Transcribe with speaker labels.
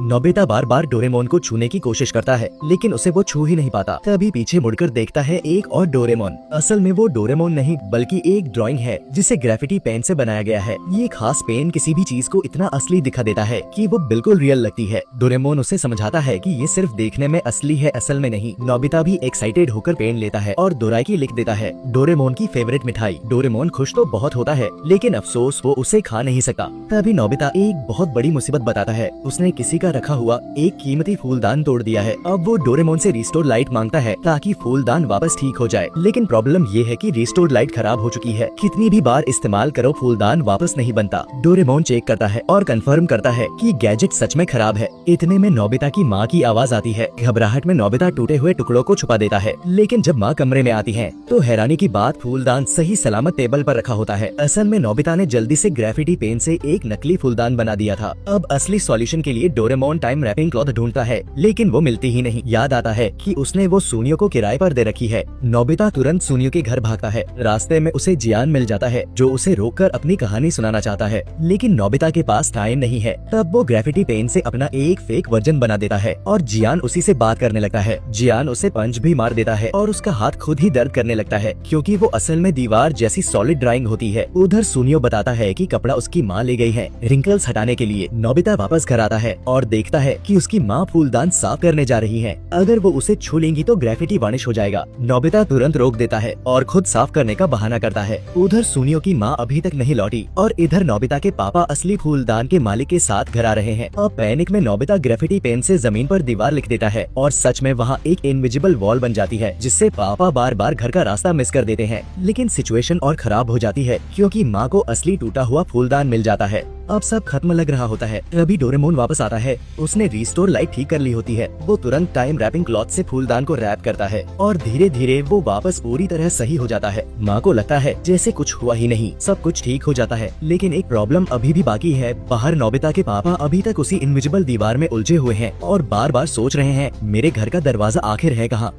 Speaker 1: Nobita बार बार Doraemon को छूने की कोशिश करता है, लेकिन उसे वो छू ही नहीं पाता। तभी पीछे मुड़कर देखता है एक और डोरेमोन। असल में वो डोरेमोन नहीं बल्कि एक ड्राइंग है जिसे ग्रेफिटी पेन से बनाया गया है। ये खास पेन किसी भी चीज को इतना असली दिखा देता है कि वो बिल्कुल रियल लगती है। डोरेमोन उसे समझाता है कि ये सिर्फ देखने में असली है, असल में नहीं। नोबिता भी एक्साइटेड होकर पेन लेता है और डोराएकी लिख देता है, डोरेमोन की फेवरेट मिठाई। डोरेमोन खुश तो बहुत होता है, लेकिन अफसोस वो उसे खा नहीं सका। तभी नोबिता एक बहुत बड़ी मुसीबत बताता है, उसने किसी का रखा हुआ एक कीमती फूलदान तोड़ दिया है। अब वो डोरेमोन से रिस्टोर लाइट मांगता है ताकि फूलदान वापस ठीक हो जाए, लेकिन प्रॉब्लम ये है कि रिस्टोर लाइट खराब हो चुकी है। कितनी भी बार इस्तेमाल करो फूलदान वापस नहीं बनता। डोरेमोन चेक करता है और कंफर्म करता है कि गैजेट सच में खराब है। इतने में नोबिता की माँ की आवाज आती है। घबराहट में नोबिता टूटे हुए टुकड़ों को छुपा देता है, लेकिन जब माँ कमरे में आती है तो हैरानी की बात, फूलदान सही सलामत टेबल पर रखा होता है। असल में नोबिता ने जल्दी से ग्रेफिटी पेन से एक नकली फूलदान बना दिया था। अब असली सॉल्यूशन के लिए डोरेमोन टाइम रैपिंग क्लॉथ ढूंढता है, लेकिन वो मिलती ही नहीं। याद आता है कि उसने वो सुनियो को किराए पर दे रखी है। नोबिता तुरंत सुनियो के घर भागता है। रास्ते में उसे जियान मिल जाता है, जो उसे रोककर अपनी कहानी सुनाना चाहता है, लेकिन नोबिता के पास टाइम नहीं है। तब वो ग्रेफिटी पेन से अपना एक फेक वर्जन बना देता है और जियान उसी से बात करने लगता है। जियान उसे पंच भी मार देता है और उसका हाथ खुद ही दर्द करने लगता है, क्योंकि वो असल में दीवार जैसी सॉलिड ड्राइंग होती है। उधर सुनियो बताता है कि कपड़ा उसकी माँ ले गई है रिंकल्स हटाने के लिए। नोबिता वापस घर आता है और देखता है कि उसकी माँ फूलदान साफ करने जा रही है। अगर वो उसे छू लेंगी तो ग्रेफिटी वानिश हो जाएगा। नोबिता तुरंत रोक देता है और खुद साफ करने का बहाना करता है। उधर सुनियो की माँ अभी तक नहीं लौटी और इधर नोबिता के पापा असली फूलदान के मालिक के साथ घर आ रहे हैं। अब पैनिक में नोबिता ग्रेफिटी पेन से जमीन पर दीवार लिख देता है और सच में वहाँ एक इनविजिबल वॉल बन जाती है, जिससे पापा बार बार घर का रास्ता मिस कर देते हैं। लेकिन सिचुएशन और खराब हो जाती है, क्योंकि माँ को असली टूटा हुआ फूलदान मिल जाता है। अब सब खत्म लग रहा होता है। तभी डोरेमोन वापस आता है। उसने रिस्टोर लाइट ठीक कर ली होती है। वो तुरंत टाइम रैपिंग क्लॉथ से फूलदान को रैप करता है और धीरे धीरे वो वापस पूरी तरह सही हो जाता है। माँ को लगता है जैसे कुछ हुआ ही नहीं, सब कुछ ठीक हो जाता है। लेकिन एक प्रॉब्लम अभी भी बाकी है। बाहर नोबिता के पापा अभी तक उसी इनविजिबल दीवार में उलझे हुए हैं और बार बार सोच रहे हैं, मेरे घर का दरवाजा आखिर है कहाँ।